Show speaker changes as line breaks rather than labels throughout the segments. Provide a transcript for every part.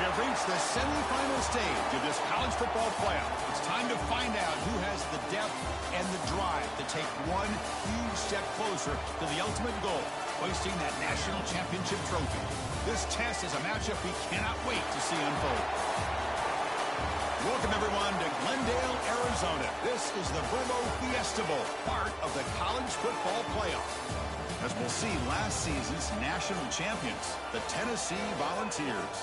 have reached the semifinal stage of this college football playoff. It's time to find out who has the depth and the drive to take one huge step closer to the ultimate goal, hoisting that national championship trophy. This test is a matchup we cannot wait to see unfold. Welcome, everyone, to Glendale, Arizona. This is the Verbo Fiesta Bowl, part of the college football playoff. As we'll see, last season's national champions, the Tennessee Volunteers,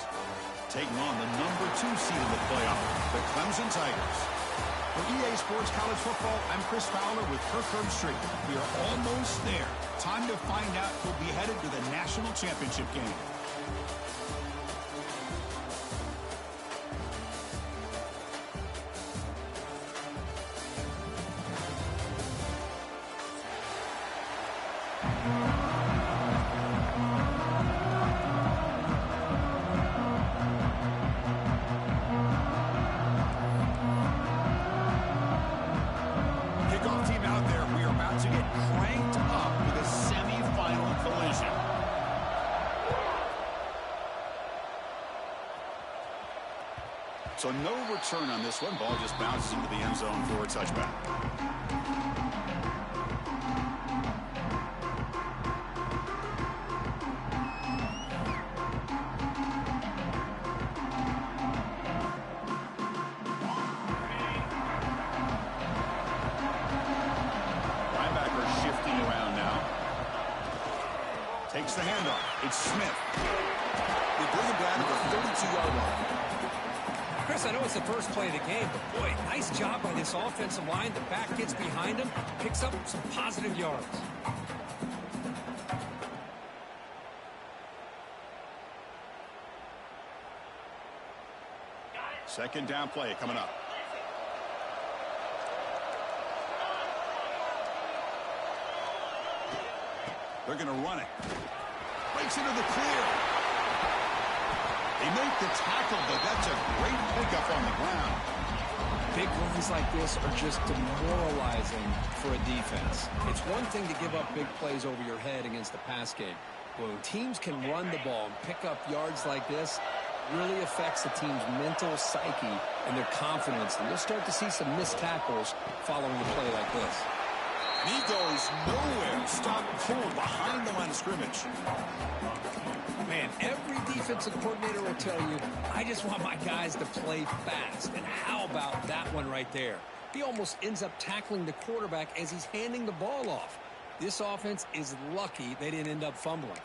taking on the #2 seed in the playoff, the Clemson Tigers. For EA Sports College Football, I'm Chris Fowler with Kirk Herbstreit. We are almost there. Time to find out who'll be headed to the national championship game. So no return on this one. Ball just bounces into the end zone for a touchback. Linebacker shifting around now. Takes the handoff. It's Smith. They bring him down to the 32-yard line.
Chris, I know it's the first play of the game, but boy, nice job by this offensive line. The back gets behind him, picks up some positive yards.
Second down play coming up. They're going to run it. Breaks into the clear. They make the tackle, but that's a great pickup on the ground.
Big runs like this are just demoralizing for a defense. It's one thing to give up big plays over your head against the pass game. When teams can run the ball and pick up yards like this, it really affects the team's mental psyche and their confidence. And you'll start to see some missed tackles following a play like this.
And he goes nowhere. Stop cold behind the line of scrimmage.
Man, every defensive coordinator will tell you, I just want my guys to play fast. And how about that one right there? He almost ends up tackling the quarterback as he's handing the ball off. This offense is lucky they didn't end up fumbling.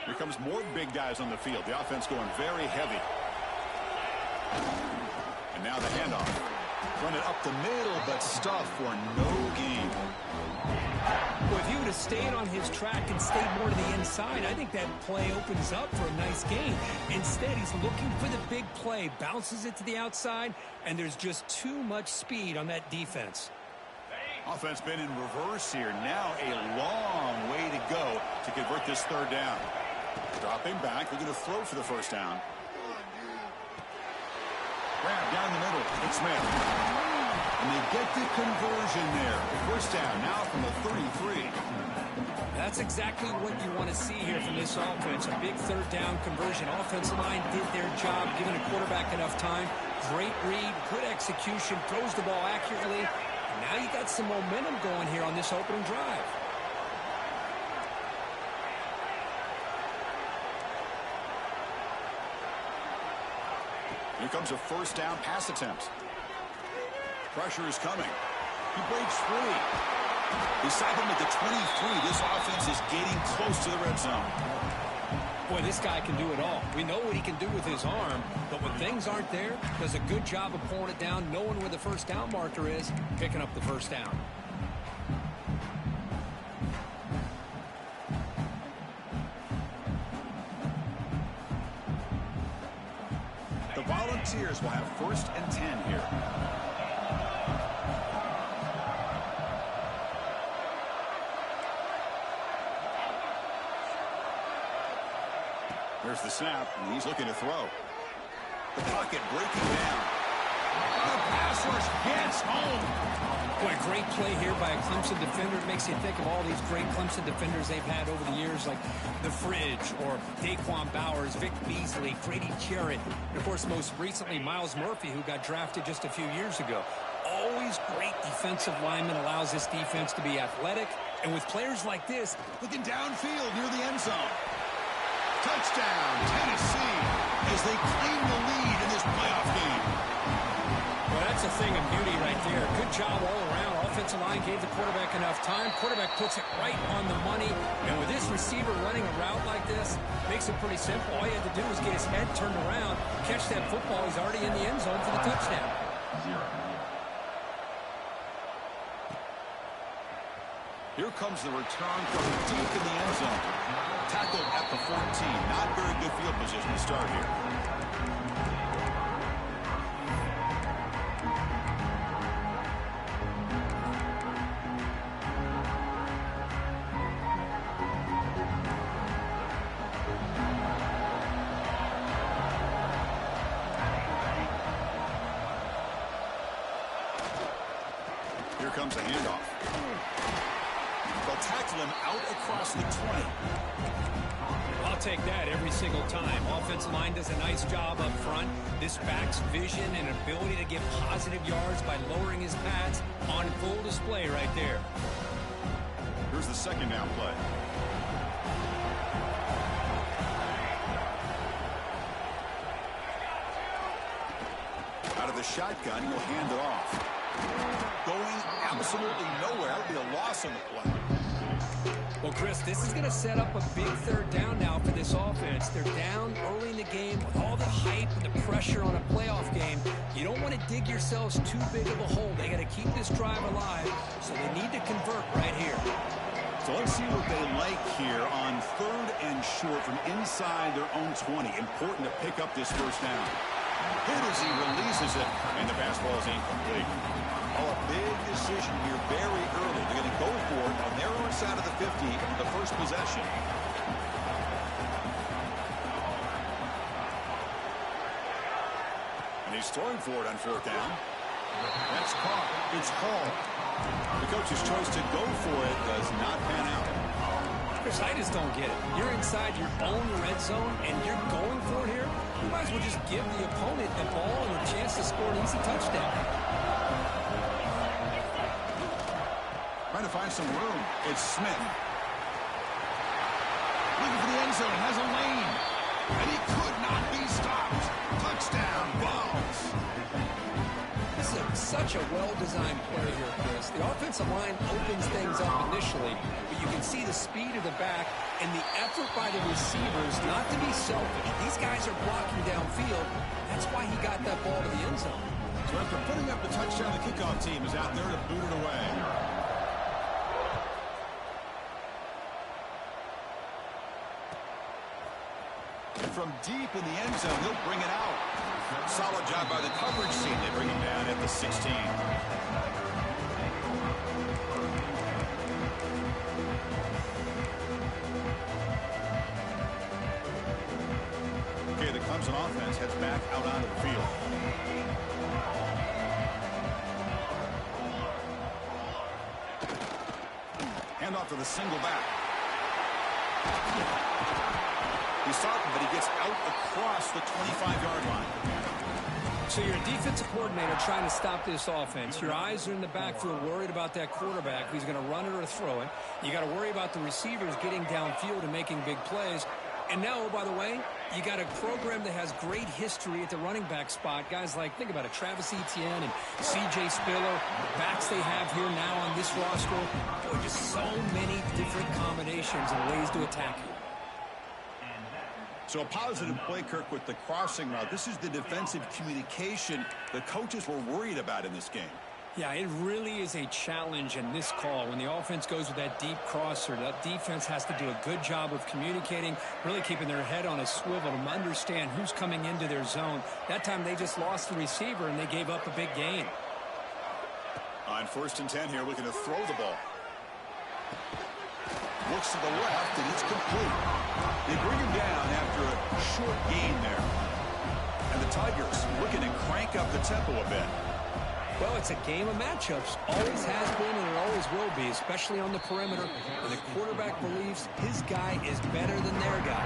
Here comes more big guys on the field. The offense going very heavy. And now the handoff. Run it up the middle, but stuffed for no gain.
Well, if he would have stayed on his track and stayed more to the inside, I think that play opens up for a nice gain. Instead, he's looking for the big play, bounces it to the outside, and there's just too much speed on that defense.
Offense been in reverse here. Now a long way to go to convert this third down. Dropping back. They're going to throw for the first down. Grab down the middle. It's Smith. And they get the conversion there. First down now from the 33.
That's exactly what you want to see here from this offense. A big third down conversion. Offensive line did their job, giving a quarterback enough time. Great read, good execution, throws the ball accurately. And now you got some momentum going here on this opening drive.
Here comes a first down pass attempt. Pressure is coming. He breaks free. Beside him at the 23, this offense is getting close to the red zone.
Boy, this guy can do it all. We know what he can do with his arm, but when things aren't there, does a good job of pulling it down, knowing where the first down marker is, picking up the first down.
The Volunteers will have 1st and 10 here. Here's the snap, and he's looking to throw. The pocket breaking down. The pass rush gets home.
Boy, great play here by a Clemson defender. It makes you think of all these great Clemson defenders they've had over the years, like the Fridge or Daquan Bowers, Vic Beasley, Grady Jarrett, and, of course, most recently, Miles Murphy, who got drafted just a few years ago. Always great defensive lineman, allows this defense to be athletic. And with players like this,
looking downfield near the end zone. Touchdown, Tennessee, as they claim the lead in this playoff game.
Well, that's a thing of beauty right there. Good job all around. Offensive line gave the quarterback enough time. Quarterback puts it right on the money. And with this receiver running a route like this, makes it pretty simple. All you had to do was get his head turned around, catch that football. He's already in the end zone for the touchdown.
Here comes the return from deep in the end zone. Tackled at the 14. Not very good field position to start here. Here comes a handoff. They'll tackle him out across the 20.
I'll take that every single time. Offensive line does a nice job up front. This back's vision and ability to get positive yards by lowering his pads on full display right there.
Here's the second down play. Out of the shotgun, he'll hand it off. Going absolutely nowhere. That would be a loss on the play.
Well, Chris, this is going to set up a big third down now for this offense. They're down early in the game with all the hype and the pressure on a playoff game. You don't want to dig yourselves too big of a hole. They got to keep this drive alive, so they need to convert right here.
So let's see what they like here on 3rd and short from inside their own 20. Important to pick up this first down. Hit as he releases it, and the pass ball is incomplete. Oh, a big decision here very early. They're going to go for it on their own side of the 50, the first possession. And he's throwing for it on 4th down. That's caught. It's called. The coach's choice to go for it does not pan out.
Chris, I just don't get it. You're inside your own red zone, and you're going for it here? You might as well just give the opponent the ball and a chance to score an easy touchdown.
Trying to find some room. It's Smith. Looking for the end zone. Has a lane. And he could not be stopped. Touchdown, Vols.
This is such a well-designed play here, Chris. The offensive line opens things up initially, but you can see the speed of the back and the effort by the receivers not to be selfish. These guys are blocking downfield. That's why he got that ball to the end zone.
So after putting up the touchdown, the kickoff team is out there to boot it away. And from deep in the end zone, he'll bring it out. Solid job by the coverage team. They bring him down at the 16. Okay, the Clemson offense heads back out onto the field. Hand off to the single back. He's talking, but he gets out across the 25-yard line.
So you're a defensive coordinator trying to stop this offense. Your eyes are in the backfield worried about that quarterback, if he's going to run it or throw it. You got to worry about the receivers getting downfield and making big plays. And now, oh, by the way, you got a program that has great history at the running back spot. Guys like, think about it, Travis Etienne and C.J. Spiller, backs they have here now on this roster. Boy, just so many different combinations and ways to attack you.
So a positive play, Kirk, with the crossing route. This is the defensive communication the coaches were worried about in this game.
Yeah, it really is a challenge in this call. When the offense goes with that deep crosser, that defense has to do a good job of communicating, really keeping their head on a swivel to understand who's coming into their zone. That time they just lost the receiver and they gave up a big gain.
On 1st and 10 here, looking to throw the ball. looks to the left, and it's complete. They bring him down after a short gain there. And the Tigers looking to crank up the tempo a bit.
Well, it's a game of matchups. Always has been and it always will be, especially on the perimeter. And the quarterback believes his guy is better than their guy.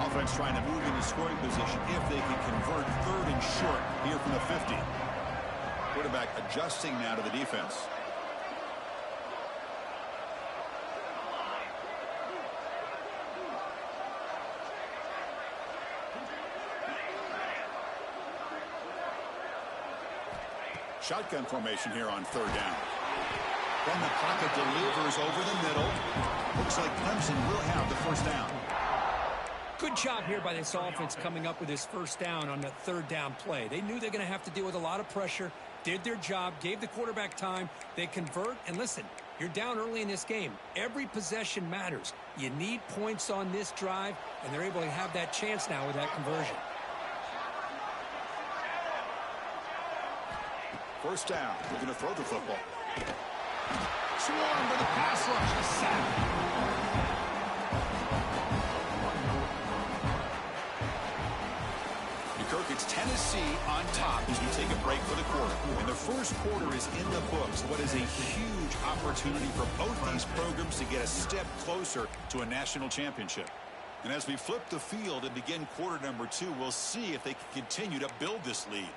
Offense trying to move into scoring position if they can convert 3rd and short here from the 50. Quarterback adjusting now to the defense. Shotgun formation here on 3rd down. From the pocket, delivers over the middle. Looks like Clemson will have the first down.
Good job here by this offense coming up with this first down on the 3rd down play. They knew they're going to have to deal with a lot of pressure, did their job, gave the quarterback time. They convert, and listen, you're down early in this game. Every possession matters. You need points on this drive, and they're able to have that chance now with that conversion.
First down. We're going to throw the football. Swarm with a pass rush. A sack. Kirk, it's Tennessee on top as we take a break for the quarter. And the first quarter is in the books. What is a huge opportunity for both these programs to get a step closer to a national championship. And as we flip the field and begin quarter number 2, we'll see if they can continue to build this lead.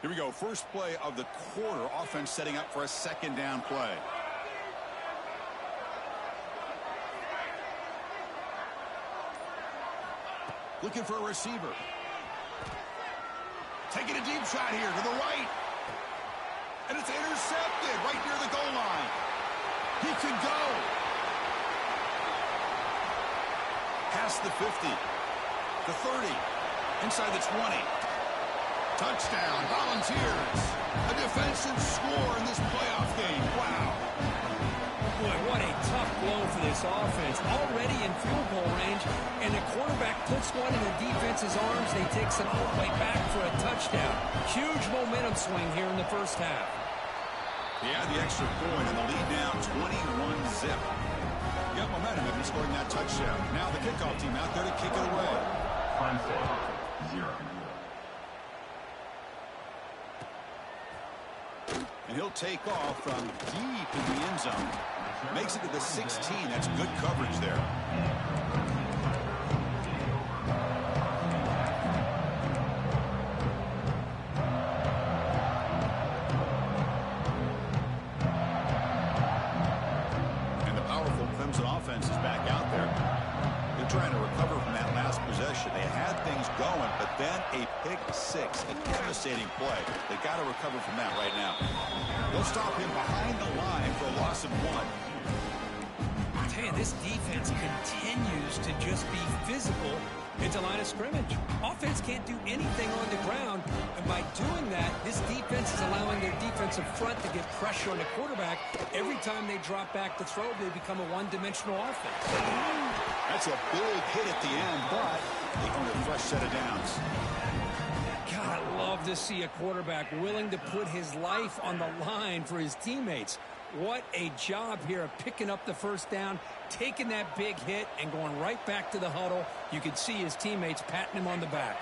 Here we go. First play of the quarter. Offense setting up for a 2nd down play. Looking for a receiver. Taking a deep shot here to the right. And it's intercepted right near the goal line. He could go. Past the 50. The 30. Inside the 20. Touchdown, Volunteers. A defensive score in this playoff game. Wow.
Boy, what a tough blow for this offense. Already in field goal range, and the quarterback puts one in the defense's arms, and he takes it all the way back for a touchdown. Huge momentum swing here in the first half.
He had the extra point, and the lead now 21-zip. Got momentum after scoring that touchdown. Now the kickoff team out there to kick it away. Clemson, 0. And he'll take off from deep in the end zone. Makes it to the 16. That's good coverage there. And the powerful Clemson offense is back out there. They're trying to recover from that last possession. They had things going, but then a pick 6, a devastating play. They got to recover from that right now. They'll stop him behind the line for a loss of 1.
I tell you, this defense continues to just be physical at the line of scrimmage. Offense can't do anything on the ground, and by doing that, this defense is allowing their defensive front to get pressure on the quarterback. Every time they drop back to throw, they become a one-dimensional offense.
That's a big hit at the end, but they own a fresh set of downs.
God, I love to see a quarterback willing to put his life on the line for his teammates. What a job here of picking up the first down, taking that big hit, and going right back to the huddle. You can see his teammates patting him on the back.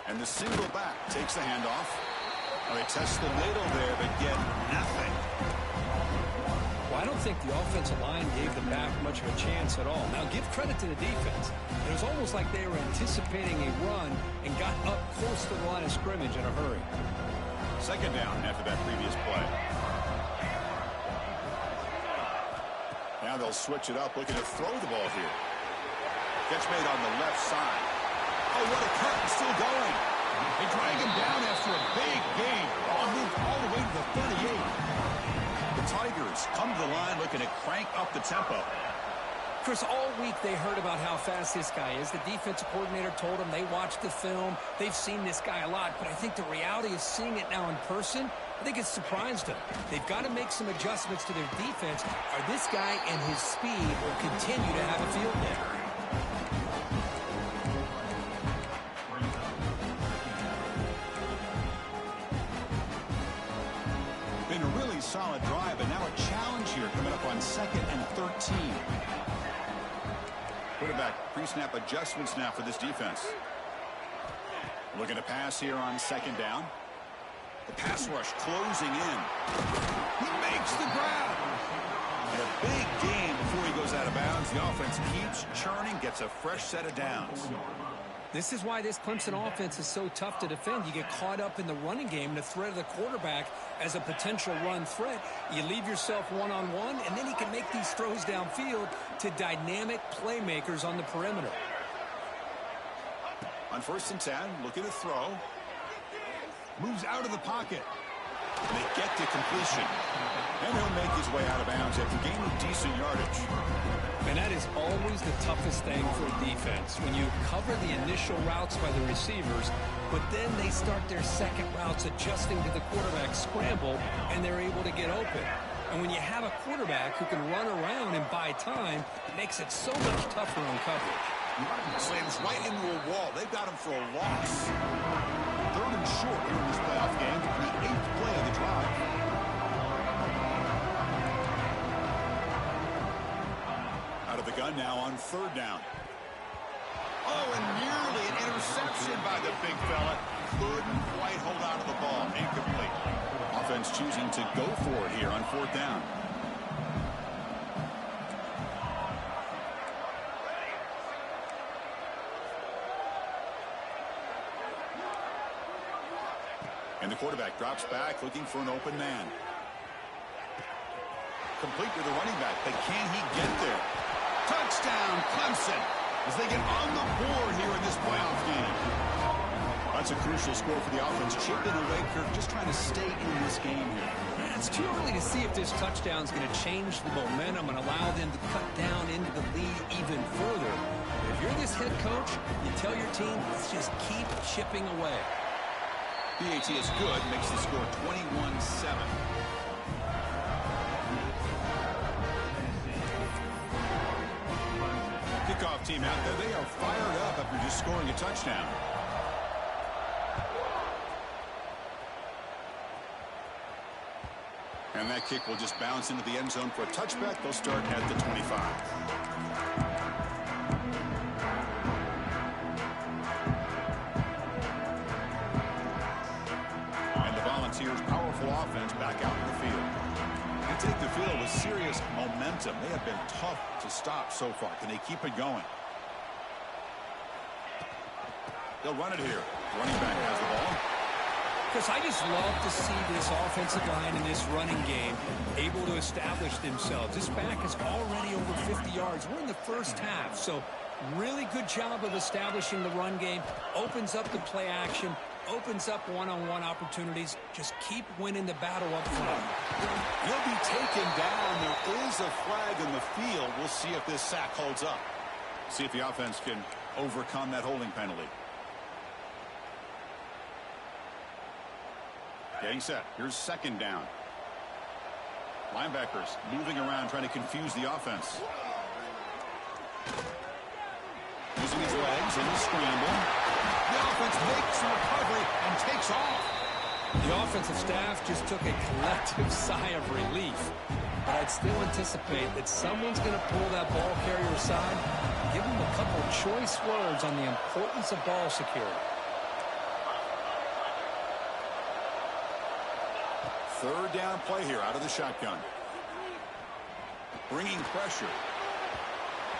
And the single back takes the handoff. Well, they test the middle there, but get nothing.
Well, I don't think the offensive line gave the back much of a chance at all. Now, give credit to the defense. It was almost like they were anticipating a run and got up close to the line of scrimmage in a hurry.
2nd down after that previous play. Now they'll switch it up, looking to throw the ball here. Catch made on the left side. Oh, what a cut, still going. They drag him down after a big gain. Oh, moved all the way to the 38. The Tigers come to the line looking to crank up the tempo.
Chris, all week they heard about how fast this guy is. The defensive coordinator told them they watched the film. They've seen this guy a lot, but I think the reality is seeing it now in person, I think it's surprised them. They've got to make some adjustments to their defense, or this guy and his speed will continue to have a field day.
Been a really solid drive, but now a challenge here coming up on 2nd and 13. Quarterback pre-snap adjustments now for this defense. Looking to pass here on 2nd down. The pass rush closing in. He makes the grab. And a big gain before he goes out of bounds. The offense keeps churning, gets a fresh set of downs.
This is why this Clemson offense is so tough to defend. You get caught up in the running game, the threat of the quarterback as a potential run threat. You leave yourself one-on-one, and then he can make these throws downfield to dynamic playmakers on the perimeter.
On 1st and 10, looking to throw. Moves out of the pocket. And they get to completion. And he'll make his way out of bounds after gaining decent yardage.
And that is always the toughest thing for a defense. When you cover the initial routes by the receivers, but then they start their second routes adjusting to the quarterback scramble, and they're able to get open. And when you have a quarterback who can run around and buy time, it makes it so much tougher on coverage.
Slams right into a wall. They've got him for a loss. 3rd and short here in this playoff game. The 8th play of the drive. Out of the gun now on 3rd down. Oh, and nearly an interception by the big fella. Couldn't quite hold out of the ball. Incomplete. Offense choosing to go for it here on 4th down. And the quarterback drops back looking for an open man. Complete to the running back, but can he get there? Touchdown, Clemson, as they get on the board here in this playoff game. That's a crucial score for the offense. Chipping away, Kirk, just trying to stay in this game here.
It's too early to see if this touchdown is going to change the momentum and allow them to cut down into the lead even further. If you're this head coach, you tell your team, let's just keep chipping away.
PAT is good, makes the score 21-7. Kickoff team out there, they are fired up after just scoring a touchdown. And that kick will just bounce into the end zone for a touchback. They'll start at the 25. Volunteers' powerful offense back out in the field. They take the field with serious momentum. They have been tough to stop so far. Can they keep it going? They'll run it here. Running back has the ball.
Because I just love to see this offensive line in this running game able to establish themselves. This back is already over 50 yards. We're in the first half, so really good job of establishing the run game. Opens up the play action. Opens up one-on-one opportunities. Just keep winning the battle up front.
He'll be taken down. There is a flag in the field. We'll see if this sack holds up. See if the offense can overcome that holding penalty. Getting set. Here's 2nd down. Linebackers moving around, trying to confuse the offense. Using his legs in the scramble. The offense makes a recovery and takes off.
The offensive staff just took a collective sigh of relief. But I'd still anticipate that someone's going to pull that ball carrier aside, give him a couple choice words on the importance of ball security.
3rd down play here out of the shotgun. Bringing pressure.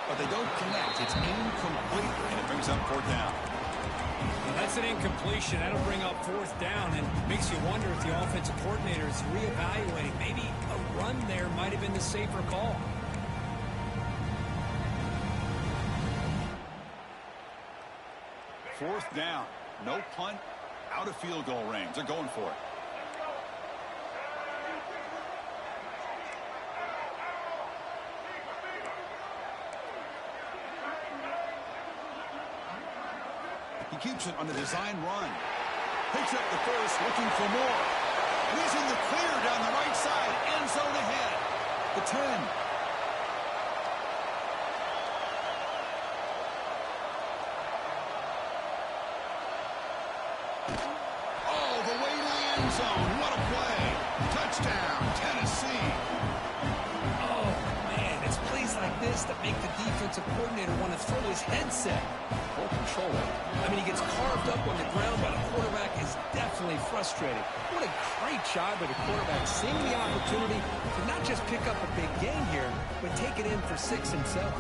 But they don't connect. It's incomplete, and it brings up 4th down.
Well, that's an incompletion. That'll bring up 4th down, and makes you wonder if the offensive coordinator is reevaluating. Maybe a run there might have been the safer call.
Fourth down. No punt. Out of field goal range. They're going for it. He keeps it on the design run. Picks up the first, looking for more. And he's in the clear down the right side. End zone ahead. The 10. All the way to the end zone. What a play. Touchdown, Tennessee.
Oh, man, it's plays like this that make the defensive coordinator want to throw his headset. Poor control. I mean, he gets carved up on the ground by the quarterback. Is definitely frustrated. What a great job by the quarterback, seeing the opportunity to not just pick up a big gain here, but take it in for 6 himself.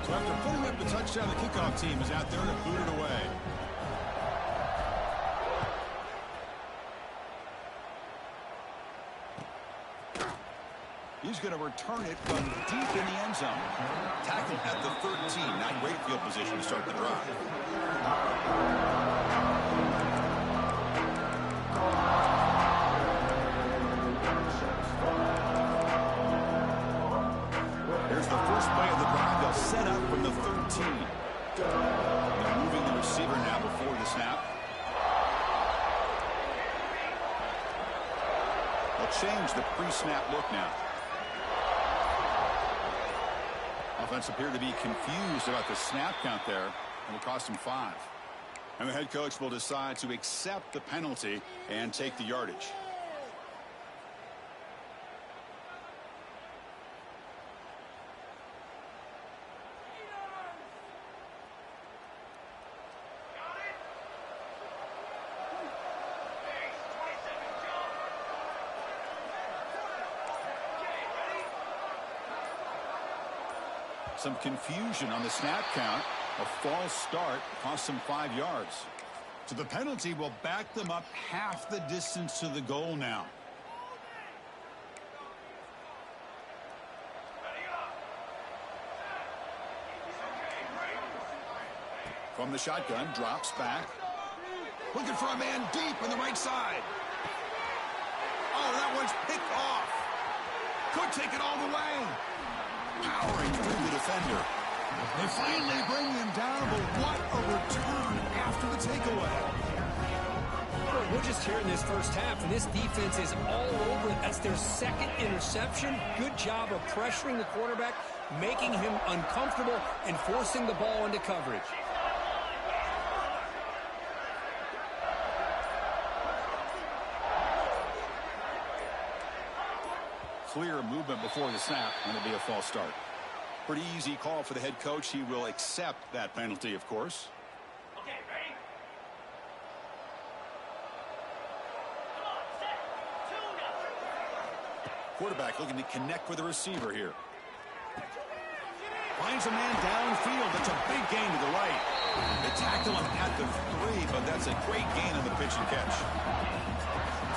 So after putting up the touchdown, the kickoff team is out there to boot it away. He's going to return it from deep in the end zone. Tackle at the 13. Not great field position to start the drive. Here's the first play of the drive. They'll set up from the 13. They're moving the receiver now before the snap. They'll change the pre-snap look now. Offense appeared to be confused about the snap count there, and it cost him 5. And the head coach will decide to accept the penalty and take the yardage. Some confusion on the snap count. A false start cost them 5 yards. So the penalty will back them up half the distance to the goal now. From the shotgun, drops back. Looking for a man deep on the right side. Oh, that one's picked off. Could take it all the way. Powering through the defender. They finally bring him down, but what a return after the takeaway.
Well, we're just here in this first half, and this defense is all over it. That's their second interception. Good job of pressuring the quarterback, making him uncomfortable, and forcing the ball into coverage.
Clear movement before the snap, and it'll be a false start. Pretty easy call for the head coach. He will accept that penalty, of course.
Okay, ready? Come on, set. 2-0.
Quarterback looking to connect with the receiver here. Finds a man downfield. That's a big gain to the right. They tackle him at the 3, but that's a great gain on the pitch and catch.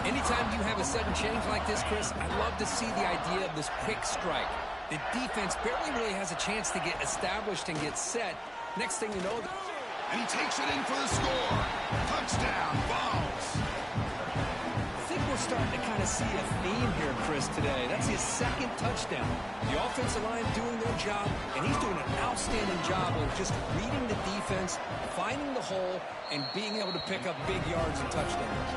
Anytime you have a sudden change like this, Chris, I love to see the idea of this quick strike. The defense barely really has a chance to get established and get set. Next thing you know...
And he takes it in for the score. Touchdown, Vols.
I think we're starting to kind of see a theme here, Chris, today. That's his second touchdown. The offensive line doing their job, and he's doing an outstanding job of just reading the defense, finding the hole, and being able to pick up big yards and touchdowns.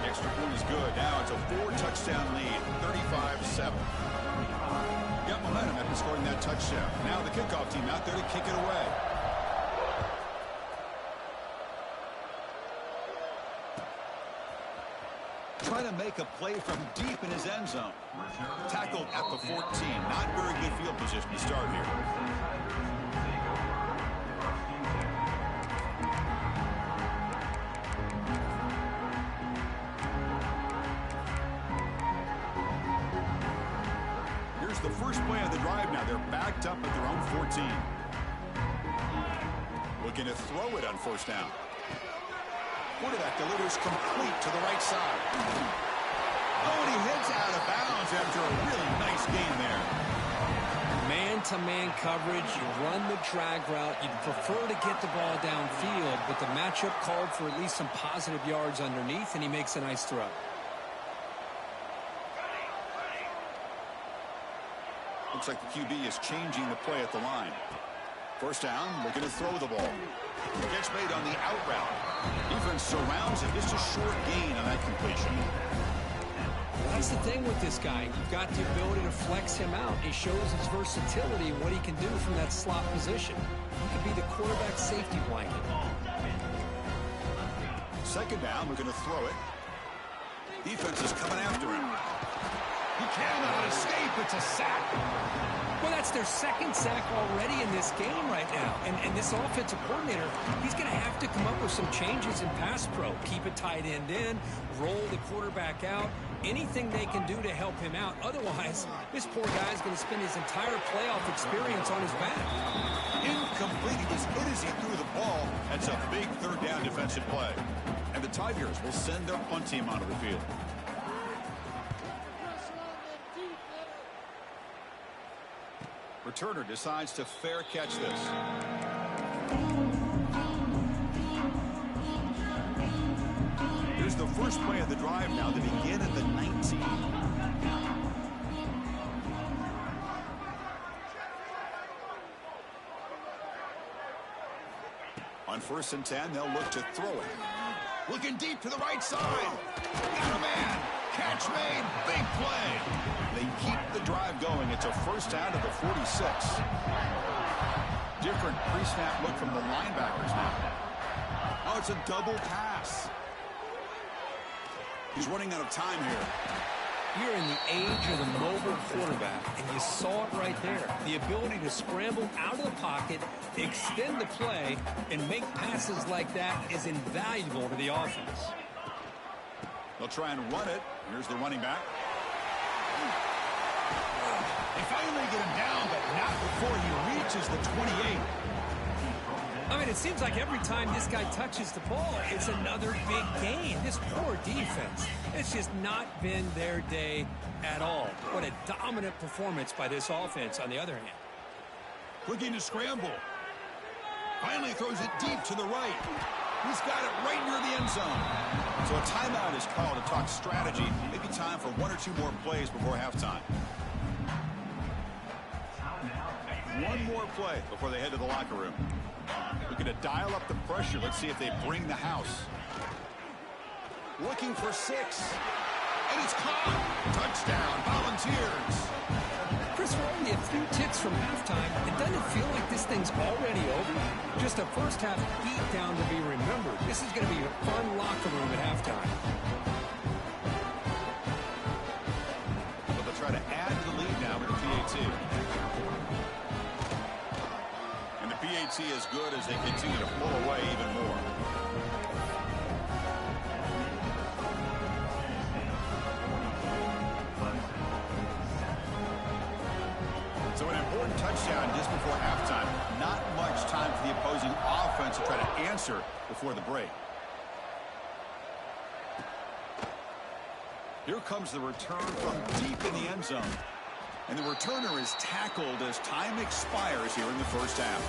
Extra point is good. Now it's a 4-touchdown lead, 35-7. Got momentum after scoring that touchdown. Now the kickoff team out there to kick it away. Trying to make a play from deep in his end zone. Tackled at the 14. Not very good field position to start here. The first play of the drive now. They're backed up at their own 14. Looking to throw it on first down. Quarterback delivers complete to the right side. Oh, and he heads out of bounds after a really nice gain there.
Man-to-man coverage, you run the drag route. You'd prefer to get the ball downfield, but the matchup called for at least some positive yards underneath, and he makes a nice throw.
Looks like the QB is changing the play at the line. First down, looking to throw the ball. Gets made on the out route. Defense surrounds him. Just a short gain on that completion.
That's the thing with this guy. You've got the ability to flex him out. He shows his versatility and what he can do from that slot position. He could be the quarterback safety blanket.
Second down, we're going to throw it. Defense is coming after him. He cannot escape. It's a sack.
Well, that's their second sack already in this game right now. And this offensive coordinator, he's going to have to come up with some changes in pass pro. Keep a tight end in, roll the quarterback out, anything they can do to help him out. Otherwise, this poor guy's going to spend his entire playoff experience on his back.
Incomplete. He was hit as he threw the ball. That's a big third down defensive play. And the Tigers will send their punt team onto the field. Returner decides to fair catch this. Here's the first play of the drive now. They begin at the 19. On 1st and 10, they'll look to throw it. Looking deep to the right side. Got a man. Catch made. Big play. They keep the drive going. It's a first down to the 46. Different pre-snap look from the linebackers now. Oh, it's a double pass. He's running out of time here.
You're in the age of the mobile quarterback, and you saw it right there. The ability to scramble out of the pocket, extend the play, and make passes like that is invaluable to the offense.
They'll try and run it. Here's the running back. They finally get him down, but not before he reaches the 28.
I mean, it seems like every time this guy touches the ball, it's another big gain. This poor defense, it's just not been their day at all. What a dominant performance by this offense on the other hand.
Looking to scramble. Finally throws it deep to the right. He's got it right near the end zone. So a timeout is called to talk strategy. Maybe time for 1 or 2 more plays before halftime. One more play before they head to the locker room. Looking to dial up the pressure. Let's see if they bring the house. Looking for 6. And it's caught. Touchdown, Volunteers.
Chris, we're only a few ticks from halftime. It doesn't feel like this thing's already over. Just a first-half beatdown to be remembered. This is going to be a fun locker room at halftime.
But they'll try to add to the lead now with the PAT. And the PAT is good as they continue to pull away even more. So an important touchdown just before halftime. Not much time for the opposing offense to try to answer before the break. Here comes the return from deep in the end zone. And the returner is tackled as time expires here in the first half.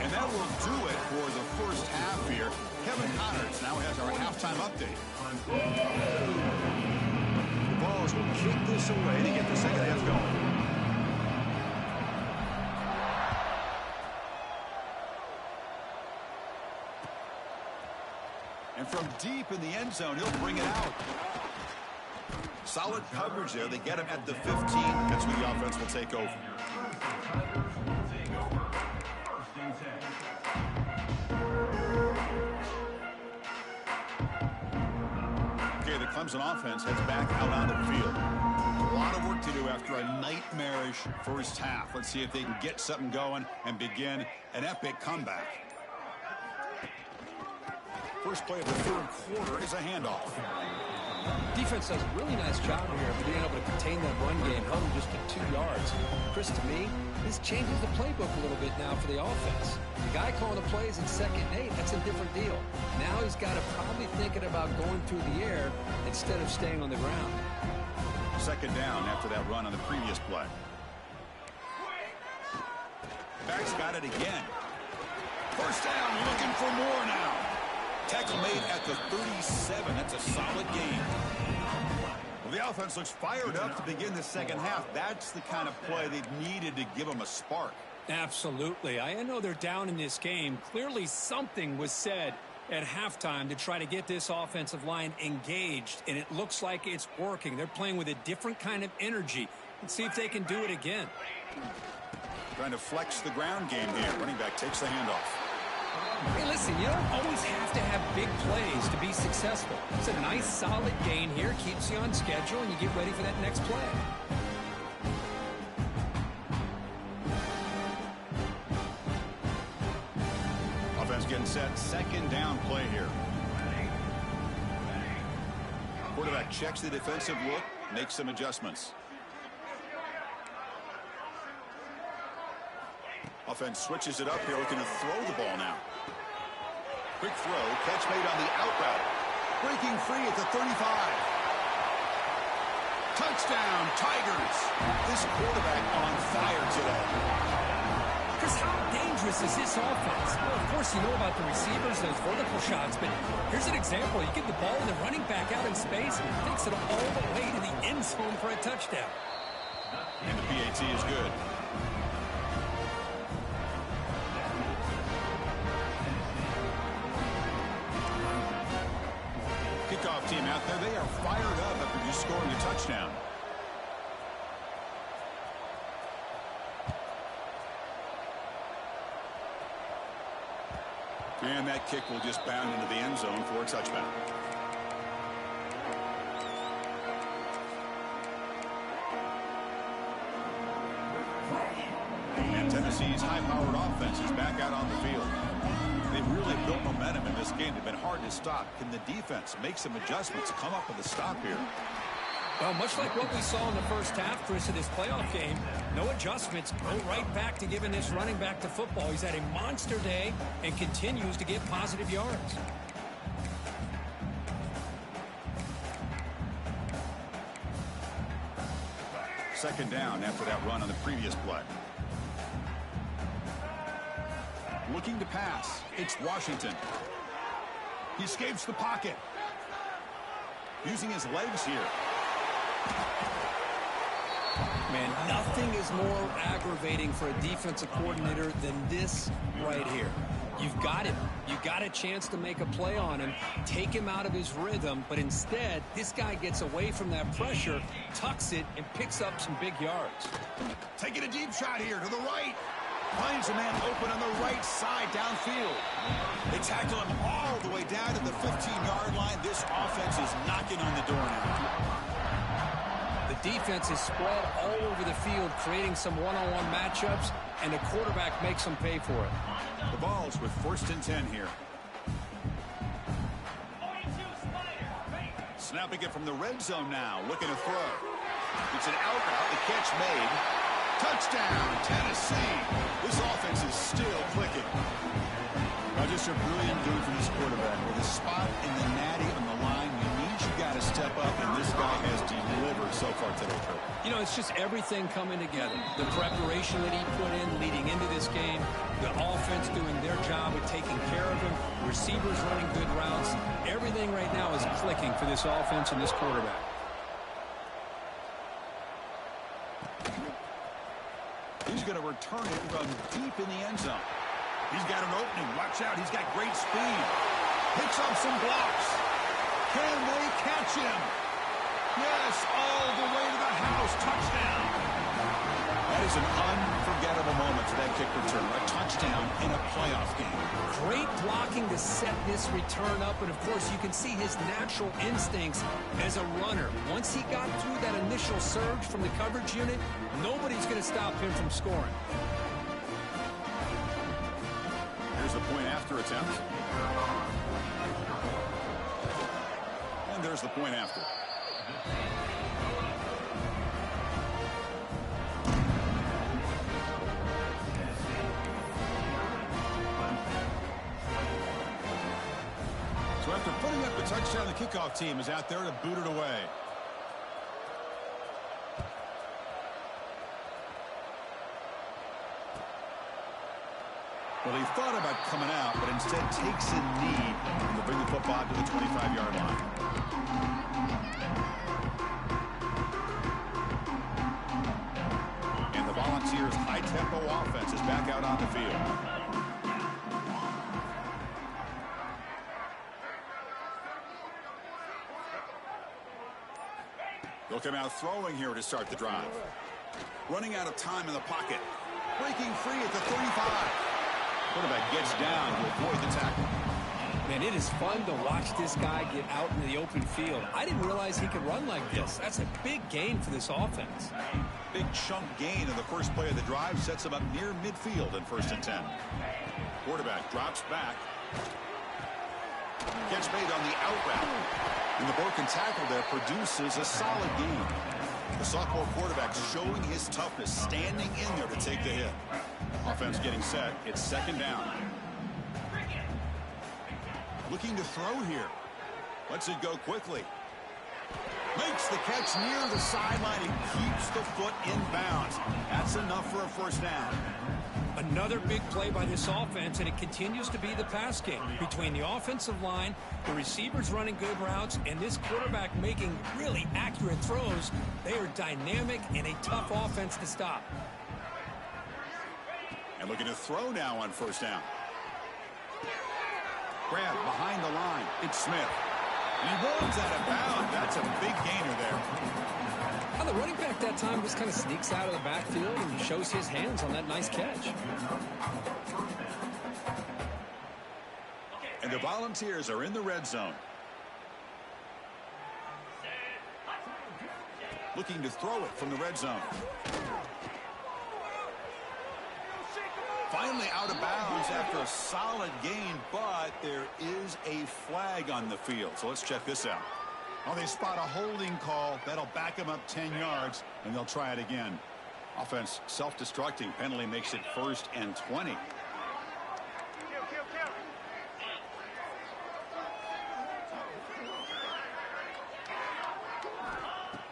And that will do it for the first half here. Kevin Connors now has our halftime update. The Vols will kick this away to get the second half going. And from deep in the end zone, he'll bring it out. Solid coverage there. They get him at the 15. That's where the offense will take over. Okay, the Clemson offense heads back out on the field. A lot of work to do after a nightmarish first half. Let's see if they can get something going and begin an epic comeback. First play of the third quarter is a handoff.
Defense does a really nice job here of being able to contain that run game, held them just at 2 yards. Chris, to me, this changes the playbook a little bit now for the offense. The guy calling the plays in 2nd and 8, that's a different deal. Now he's got to probably thinking about going through the air instead of staying on the ground.
Second down after that run on the previous play. Back's got it again. First down, looking for more now. Tackle made at the 37. That's a solid gain. Well, the offense looks fired up to begin the second half. That's the kind of play they've needed to give them a spark.
Absolutely. I know they're down in this game. Clearly something was said at halftime to try to get this offensive line engaged, and it looks like it's working. They're playing with a different kind of energy. Let's see if they can do it again.
Trying to flex the ground game here. Running back takes the handoff.
Hey, listen, you don't always have to have big plays to be successful. It's a nice, solid gain here. Keeps you on schedule, and you get ready for that next play.
Offense getting set. Second down play here. Quarterback checks the defensive look, makes some adjustments. Offense switches it up here, looking to throw the ball now. Quick throw, catch made on the out route. Breaking free at the 35. Touchdown, Tigers. This quarterback on fire today.
Chris, how dangerous is this offense? Well, of course, you know about the receivers, those vertical shots, but here's an example. You get the ball and the running back out in space and takes it all the way to the end zone for a touchdown.
And the PAT is good. Kickoff team out there. They are fired up after just scoring a touchdown. And that kick will just bound into the end zone for a touchback. And Tennessee's high-powered offense is back out on the field. They've really built momentum in this game. They've been hard to stop. Can the defense make some adjustments, come up with a stop here?
Well, much like what we saw in the first half, Chris, of this playoff game, no adjustments. Go right back to giving this running back to football. He's had a monster day and continues to get positive yards.
Second down after that run on the previous play. Looking to pass. It's Washington. He escapes the pocket. Using his legs here.
Man, nothing is more aggravating for a defensive coordinator than this right here. You've got him. You've got a chance to make a play on him, take him out of his rhythm, but instead, this guy gets away from that pressure, tucks it, and picks up some big yards.
Taking a deep shot here to the right. Finds a man open on the right side downfield. They tackle him all the way down to the 15-yard line. This offense is knocking on the door now.
The defense is spread all over the field, creating some one-on-one matchups, and the quarterback makes them pay for it.
The ball's with 1st and 10 here. Snapping it from the red zone now, looking to throw. It's an out route, the catch made. Touchdown, Tennessee. This offense is still clicking. Just a brilliant game from this quarterback. With a spot in the natty on the line, you need you got to step up, and this guy has delivered so far today, Trey.
You know, it's just everything coming together. The preparation that he put in leading into this game, the offense doing their job of taking care of him, receivers running good routes. Everything right now is clicking for this offense and this quarterback.
He's going to return it from deep in the end zone. He's got an opening. Watch out. He's got great speed. Picks up some blocks. Can they catch him? Yes, all the way to the house. Touchdown. That is an unforgettable moment for that kick return. A touchdown in a playoff game.
Great blocking to set this return up, and of course you can see his natural instincts as a runner. Once he got through that initial surge from the coverage unit, nobody's going to stop him from scoring.
Here's the point after attempt. And there's the point after. So after putting up the touchdown, the kickoff team is out there to boot it away. Well, he thought about coming out, but instead takes a knee to bring the football to the 25-yard line. And the Volunteers hightail up-tempo offense is back out on the field. They'll come out throwing here to start the drive. Running out of time in the pocket. Breaking free at the 35. Quarterback gets down to avoid the tackle.
Man, it is fun to watch this guy get out into the open field. I didn't realize he could run like this. That's a big gain for this offense.
Big chunk gain in the first play of the drive sets him up near midfield in 1st and 10. Quarterback drops back. Catch made on the out route. And the broken tackle there produces a solid gain. The sophomore quarterback showing his toughness, standing in there to take the hit. Offense getting set. It's 2nd down. Looking to throw here. Lets it go quickly. Makes the catch near the sideline and keeps the foot in bounds. That's enough for a 1st down.
Another big play by this offense, and it continues to be the pass game. Between the offensive line, the receivers running good routes, and this quarterback making really accurate throws, they are dynamic and a tough offense to stop.
And looking to throw now on 1st down. Grab behind the line. It's Smith. And he runs out of bounds. That's a big gainer there.
Well, the running back that time just kind of sneaks out of the backfield and shows his hands on that nice catch.
And the Volunteers are in the red zone. Looking to throw it from the red zone. Finally out of bounds after a solid gain, but there is a flag on the field. So let's check this out. Oh, they spot a holding call. That'll back them up 10 yards, and they'll try it again. Offense self-destructing. Penalty makes it 1st and 20.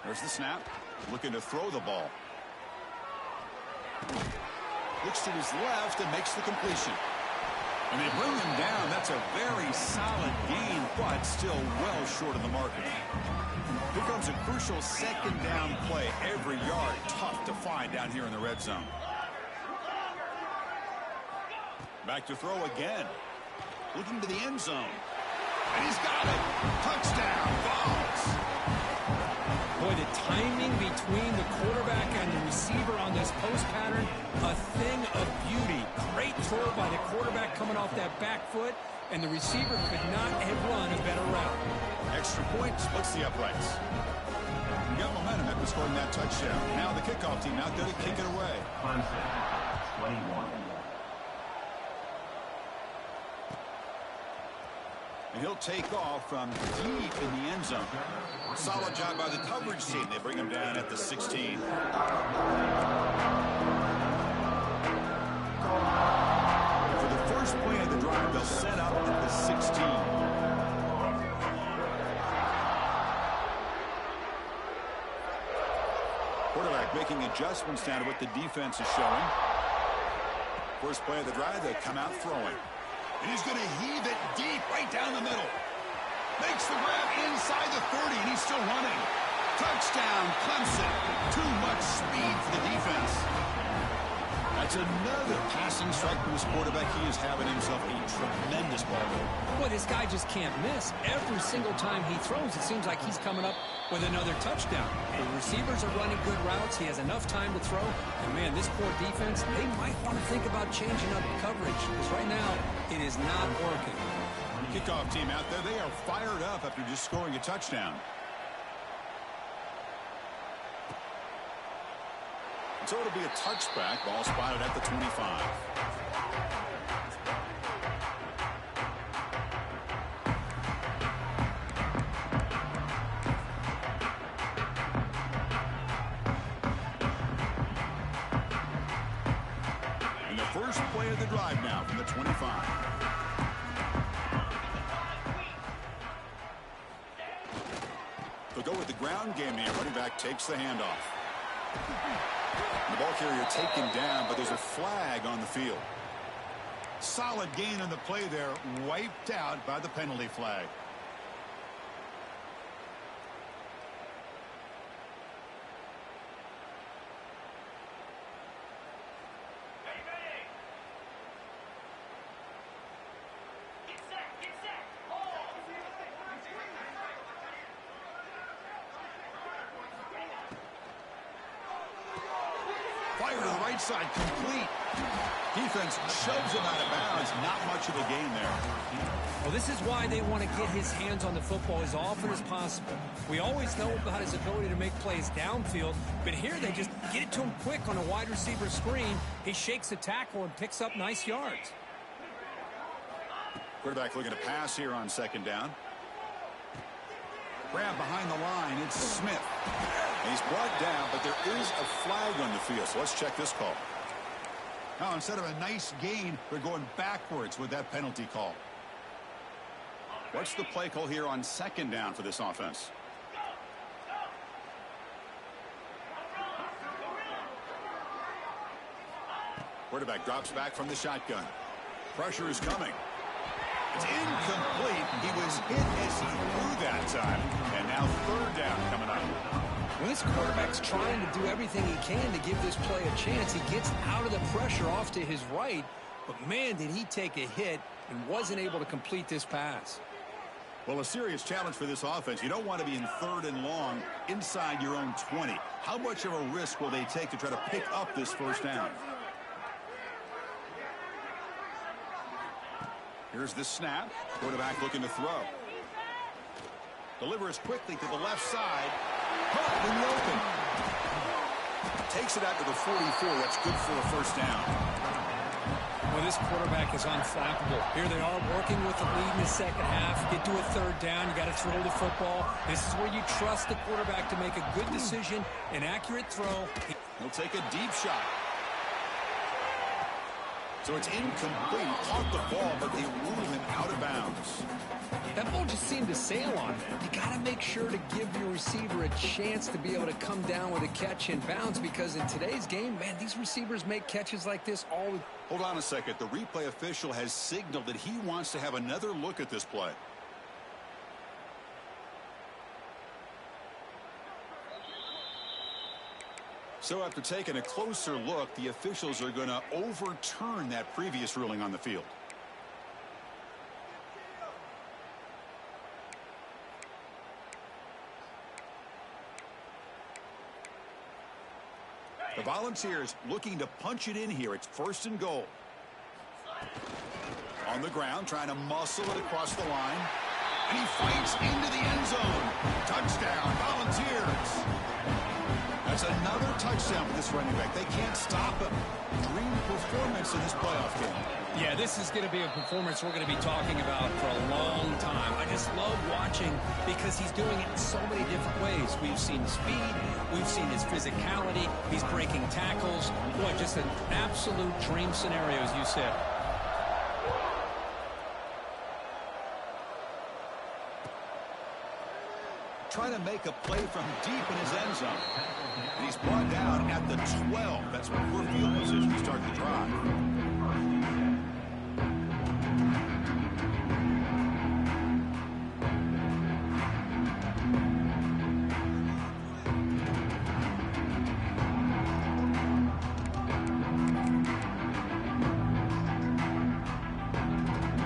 There's the snap. Looking to throw the ball. Looks to his left and makes the completion. And they bring him down. That's a very solid gain, but still well short of the marker. Here comes a crucial 2nd down play. Every yard tough to find down here in the red zone. Back to throw again. Looking to the end zone. And he's got it. Touchdown, Vols.
Boy, the timing between the quarterback and the receiver on this post pattern, a thing of beauty. Great throw by the quarterback coming off that back foot, and the receiver could not have run a better route.
Extra point splits the uprights. You got momentum after scoring that touchdown. Now the kickoff team out there to kick it away.
Clemson, 21.
And he'll take off from deep in the end zone. Solid job by the coverage team. They bring him down at the 16. And for the first play of the drive, they'll set up at the 16. Quarterback making adjustments now to what the defense is showing. First play of the drive, they come out throwing. And he's going to heave it deep right down the middle. Makes the grab inside the 30, and he's still running. Touchdown, Clemson. Too much speed for the defense. That's another passing strike from his quarterback. He is having himself a tremendous ball game.
Boy, this guy just can't miss. Every single time he throws, it seems like he's coming up with another touchdown. The receivers are running good routes. He has enough time to throw. And, man, this poor defense, they might want to think about changing up coverage. Because right now, it is not working.
Kickoff team out there. They are fired up after just scoring a touchdown. So it'll be a touchback. Ball spotted at the 25. And the first play of the drive now from the 25. They'll go with the ground game here. Running back takes the handoff. The ball carrier taken down, but there's a flag on the field. Solid gain on the play there, wiped out by the penalty flag. right side, complete. Defense shoves him out of bounds. Not much of a gain there.
Well, this is why they want to get his hands on the football as often as possible. We always know about his ability to make plays downfield, but here they just get it to him quick on a wide receiver screen. He shakes the tackle and picks up nice yards.
Quarterback looking to pass here on second down. Grab behind the line. It's Smith. And he's brought down, but there is a flag on the field, so let's check this call. Now, instead of a nice gain, they're going backwards with that penalty call. What's the play call here on second down for this offense? Quarterback drops back from the shotgun. Pressure is coming. It's incomplete. He was hit as he threw that time. And now third down coming up.
Well, this quarterback's trying to do everything he can to give this play a chance. He gets out of the pressure off to his right, but man, did he take a hit and wasn't able to complete this pass.
Well, a serious challenge for this offense. You don't want to be in third and long inside your own 20. How much of a risk will they take to try to pick up this first down? Here's the snap. Quarterback looking to throw. Delivers quickly to the left side. Caught in the open. Takes it out to the 44. That's good for a first down.
Well, this quarterback is unflappable. Here they are working with the lead in the second half. Get to a third down. You got to throw the football. This is where you trust the quarterback to make a good decision, an accurate throw.
He'll take a deep shot. So it's incomplete. Caught the ball, but they rule him out of bounds.
That ball just seemed to sail on him. You got to make sure to give your receiver a chance to be able to come down with a catch in bounds, because in today's game, man, these receivers make catches like this all the time.
Hold on a second. The replay official has signaled that he wants to have another look at this play. So after taking a closer look, the officials are going to overturn that previous ruling on the field. The Volunteers looking to punch it in here. It's first and goal. On the ground, trying to muscle it across the line. And he fights into the end zone. Touchdown, Volunteers. That's another touchdown for this running back. They can't stop him. Dream performance in this playoff game.
Yeah, this is going to be a performance we're going to be talking about for a long time. I just love watching because he's doing it in so many different ways. We've seen speed. We've seen his physicality. He's breaking tackles. Boy, just an absolute dream scenario, as you said.
Trying to make a play from deep in his end zone. And he's brought down at the 12. That's poor field position to start the drive.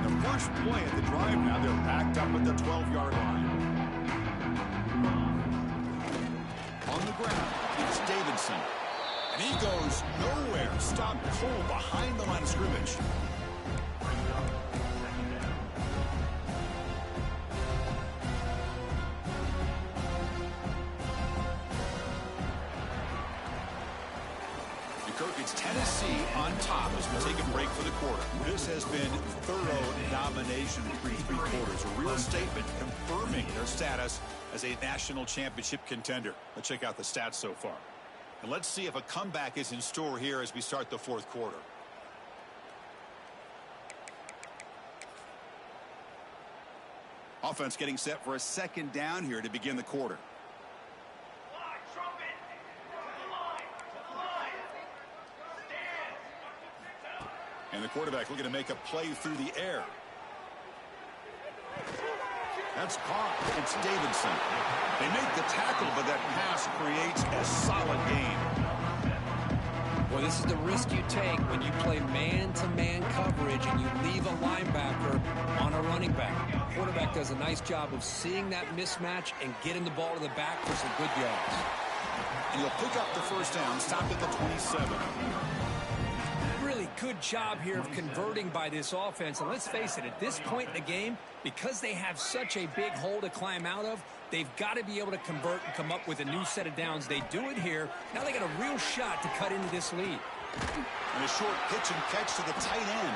The first play at the drive now, they're backed up at the 12-yard line. On the ground, it's Davidson. And he goes nowhere. Stopped cold behind the line of scrimmage. It's Tennessee on top as we take a break for the quarter. This has been thorough domination through three quarters. A real statement confirming their status as a national championship contender. Let's check out the stats so far. And let's see if a comeback is in store here as we start the fourth quarter. Offense getting set for a second down here to begin the quarter. And the quarterback looking to make a play through the air. That's caught. It's Davidson. They make the tackle, but that pass creates a solid gain.
Well, this is the risk you take when you play man-to-man coverage and you leave a linebacker on a running back. Quarterback does a nice job of seeing that mismatch and getting the ball to the back for some good yards.
And he'll pick up the first down, stopped at the 27.
good job here of converting by this offense. And let's face it, at this point in the game, because they have such a big hole to climb out of, they've got to be able to convert and come up with a new set of downs. They do it here. Now they got a real shot to cut into this lead.
And a short pitch and catch to the tight end.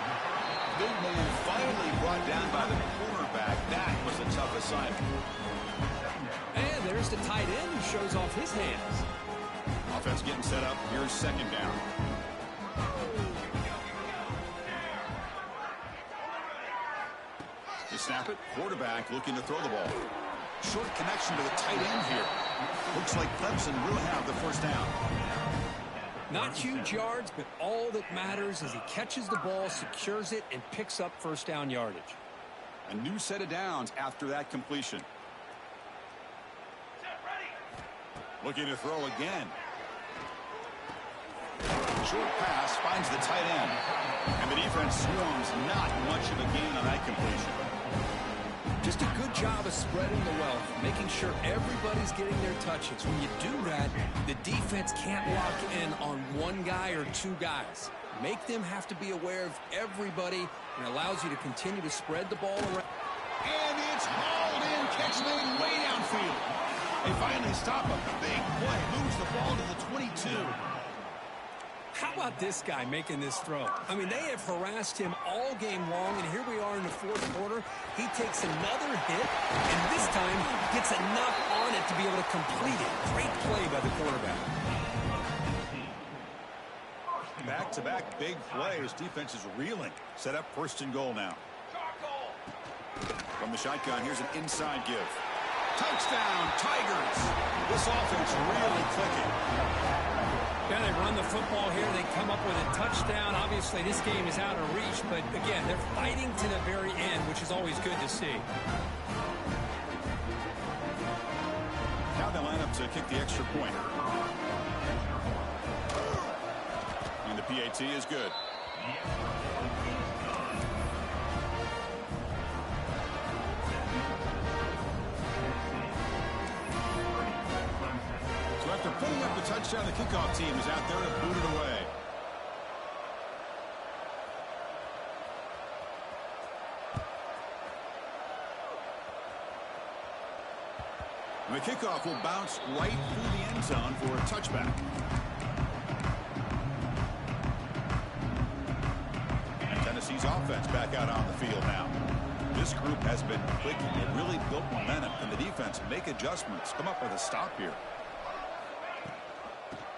Big man finally brought down by the quarterback. That was a tough assignment.
And there's the tight end who shows off his hands.
Offense getting set up. Here's second down. To snap it, quarterback looking to throw the ball. Short connection to the tight end here. Looks like Clemson will have the first down.
Not huge yards, but all that matters is he catches the ball, secures it, and picks up first down yardage.
A new set of downs after that completion. Looking to throw again. Short pass finds the tight end. And the defense swarms, not much of a gain on that completion.
Just a good job of spreading the wealth, making sure everybody's getting their touches. When you do that, the defense can't lock in on one guy or two guys. Make them have to be aware of everybody, and allows you to continue to spread the ball around.
And it's hauled in, catch made way downfield. They finally stop a big play, moves the ball to the 22.
How about this guy making this throw? I mean, they have harassed him all game long, and here we are in the fourth quarter. He takes another hit, and this time gets enough on it to be able to complete it. Great play by the quarterback.
Back-to-back big plays. Defense is reeling. Set up first and goal now. From the shotgun, here's an inside give. Touchdown, Tigers. This offense really clicking.
Yeah, they run the football here. They come up with a touchdown. Obviously, this game is out of reach, but again, they're fighting to the very end, which is always good to see.
Now they line up to kick the extra point. And the PAT is good. So after putting up the touchdown, the kickoff team is out there to boot it away. And the kickoff will bounce right through the end zone for a touchback. And Tennessee's offense back out on the field now. This group has been clicking. It really built momentum. And the defense make adjustments. Come up with a stop here.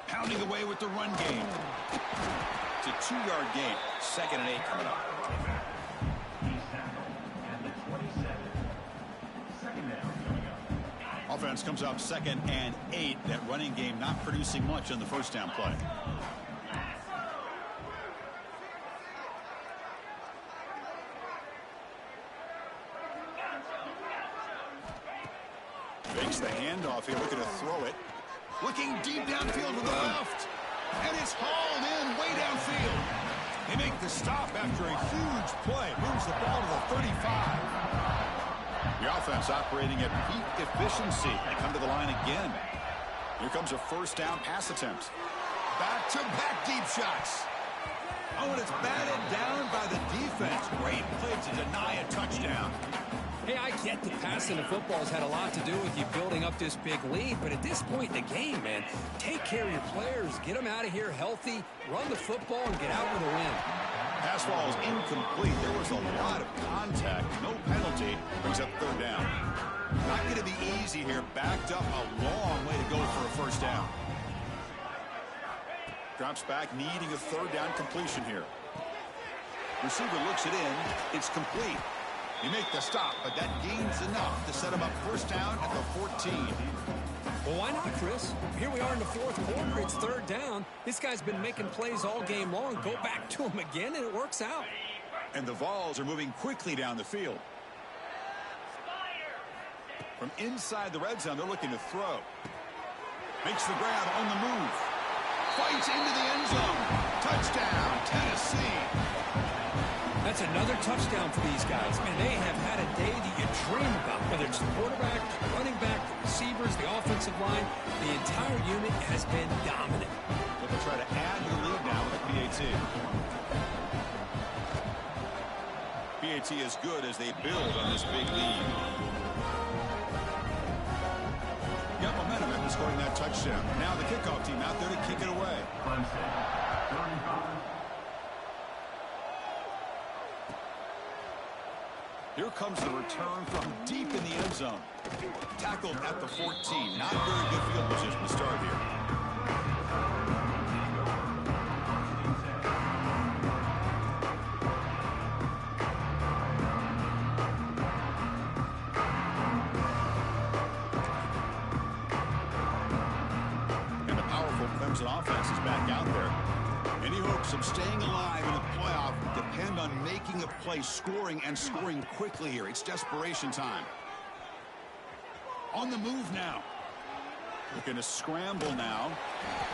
Pounding away with the run game. It's a 2-yard gain. 2nd and 8 coming up. Offense comes up 2nd and 8. That running game not producing much on the first down play. Fakes the handoff here, looking to throw it. Looking deep downfield with the left. And it's hauled in way downfield. They make the stop after a huge play. Moves the ball to the 35. The offense operating at peak efficiency. They come to the line again. Here comes a first down pass attempt. Back-to-back deep shots. Oh, and it's batted down by the defense. Great play to deny a touchdown.
Hey, I get that passing the football has had a lot to do with you building up this big lead, but at this point in the game, man, take care of your players, get them out of here healthy, run the football, and get out with a win.
Pass ball is incomplete. There was a lot of contact. No penalty. Brings up third down. Not going to be easy here. Backed up a long way to go for a first down. Drops back, needing a third down completion here. Receiver looks it in. It's complete. You make the stop, but that gains enough to set him up first down at the 14.
Well, why not, Chris? Here we are in the fourth quarter. It's third down. This guy's been making plays all game long. Go back to him again, and it works out.
And the Vols are moving quickly down the field. From inside the red zone, they're looking to throw. Makes the grab on the move. Fights into the end zone. Touchdown, Tennessee.
That's another touchdown for these guys. Man, they have had a day that you dream about, whether it's the quarterback, the running back, the receivers, the offensive line. The entire unit has been dominant.
But they'll try to add to the lead now with the PAT. PAT is good as they build on this big lead. Got momentum after scoring that touchdown. Now the kickoff team out there to kick it away.
Clemson, 35.
Here comes the return from deep in the end zone. Tackled at the 14. Not very good field position to start here. And the powerful Clemson offense is back out there. Any hopes of staying alive in the playoff depend on making a play, scoring, and scoring quickly here. It's desperation time. On the move now. Looking to scramble now.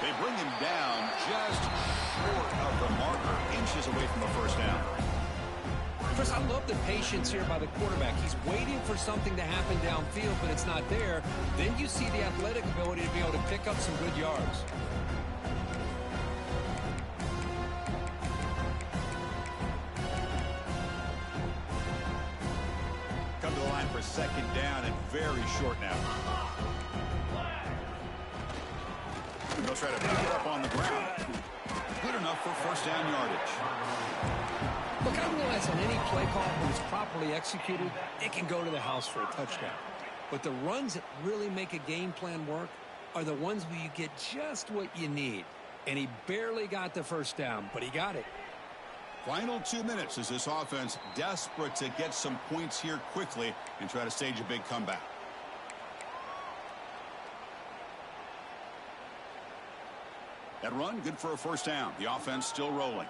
They bring him down just short of the marker, inches away from a first down.
Chris, I love the patience here by the quarterback. He's waiting for something to happen downfield, but it's not there. Then you see the athletic ability to be able to pick up some good yards.
Come to the line for second down and very short now. And they'll try to pick it up on the ground. Good enough for first down yardage.
Look, I realize on any play call, when it's properly executed, it can go to the house for a touchdown. But the runs that really make a game plan work are the ones where you get just what you need. And he barely got the first down, but he got it.
Final 2 minutes as this offense desperate to get some points here quickly and try to stage a big comeback. That run, good for a first down. The offense still rolling.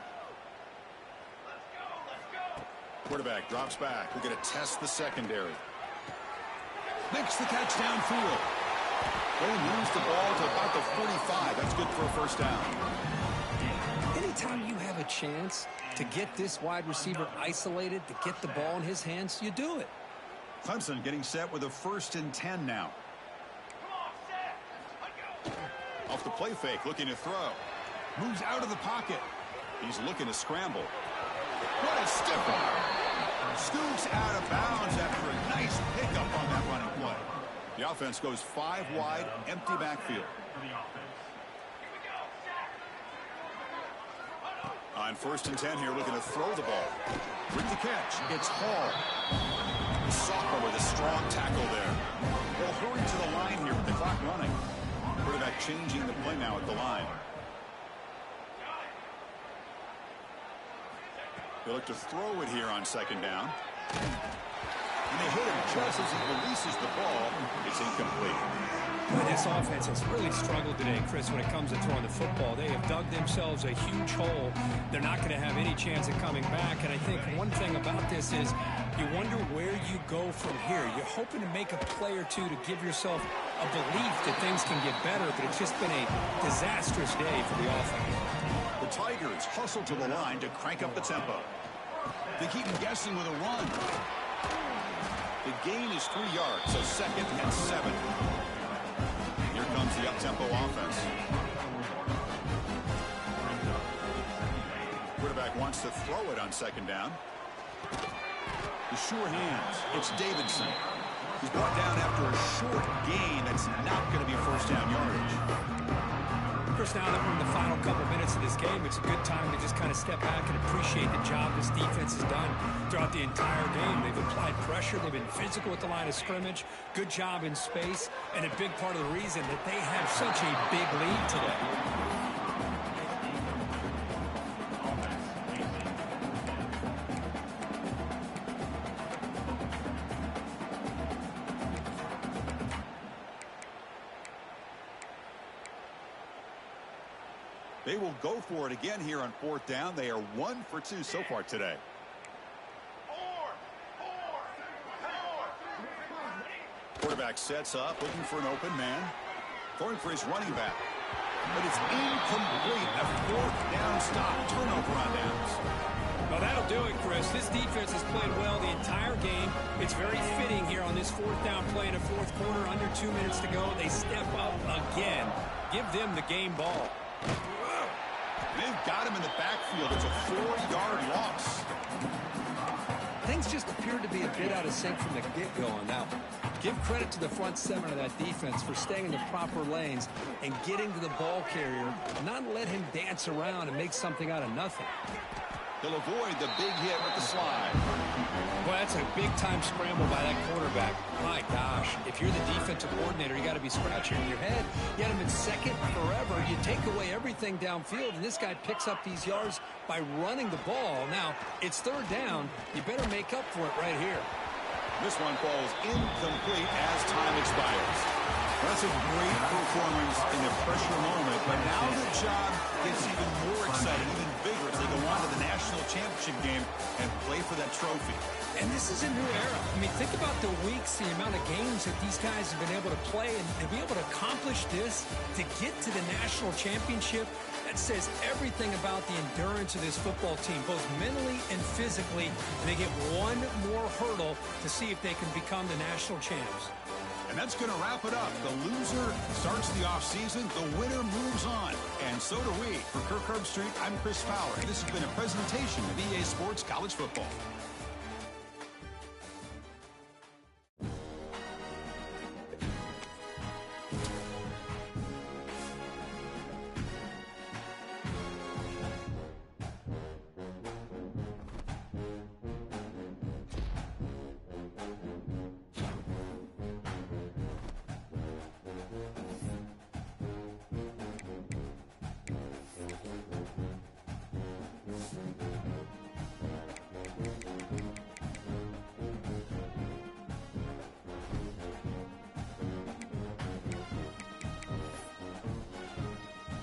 Quarterback drops back. We're going to test the secondary. Makes the catch downfield. They moves the ball to about the 45. That's good for a first down.
Anytime you have a chance to get this wide receiver isolated, to get the ball in his hands, you do it.
Clemson getting set with a 1st and 10 now. Off the play fake, looking to throw. Moves out of the pocket. He's looking to scramble. What a stiff arm. Scoots out of bounds after a nice pickup on that running play. The offense goes 5 wide, empty backfield. On 1st and 10 here, looking to throw the ball. With the catch, it's Hall. Sophomore with a strong tackle there. They'll hurry to the line here with the clock running. Quarterback changing the play now at the line. They look to throw it here on 2nd down. And they hit him just as he releases the ball. It's incomplete.
Boy, this offense has really struggled today, Chris, when it comes to throwing the football. They have dug themselves a huge hole. They're not going to have any chance of coming back. And I think one thing about this is you wonder where you go from here. You're hoping to make a play or two to give yourself a belief that things can get better, but it's just been a disastrous day for the offense.
The Tigers hustle to the line to crank up the tempo. They keep him guessing with a run. The gain is 3 yards, so 2nd and 7. Here comes the up-tempo offense. Quarterback wants to throw it on 2nd down. The sure hands. It's Davidson. He's brought down after a short gain that's not going to be first down yardage.
Chris, now that we're in the final couple minutes of this game, it's a good time to just kind of step back and appreciate the job this defense has done throughout the entire game. They've applied pressure. They've been physical at the line of scrimmage. Good job in space. And a big part of the reason that they have such a big lead today.
They will go for it again here on 4th down. They are 1 for 2 so far today. Quarterback sets up, looking for an open man. Throwing for his running back. But it's incomplete. A 4th down stop. Turnover on downs.
Well, that'll do it, Chris. This defense has played well the entire game. It's very fitting here on this 4th down play in the 4th quarter. Under 2 minutes to go. They step up again. Give them the game ball.
They've got him in the backfield. It's a 4-yard loss.
things just appeared to be a bit out of sync from the get-go on that one. Give credit to the front seven of that defense for staying in the proper lanes and getting to the ball carrier, not let him dance around and make something out of nothing.
He'll avoid the big hit with the slide.
Well, that's a big-time scramble by that quarterback. My gosh, if you're the defensive coordinator, you got to be scratching your head. You had him in second forever. You take away everything downfield, and this guy picks up these yards by running the ball. Now, it's third down. You better make up for it right here.
This one falls incomplete as time expires. Well, that's a great performance in the pressure moment, but now the job gets even more exciting, even bigger as they go on to the national championship game and play for that trophy.
And this is a new era. I mean, think about the weeks, the amount of games that these guys have been able to play, and to be able to accomplish this, to get to the national championship, that says everything about the endurance of this football team, both mentally and physically. And they get one more hurdle to see if they can become the national champs.
And that's going to wrap it up. The loser starts the offseason. The winner moves on. And so do we. For Kirk Herbstreit, I'm Chris Fowler. This has been a presentation of EA Sports College Football.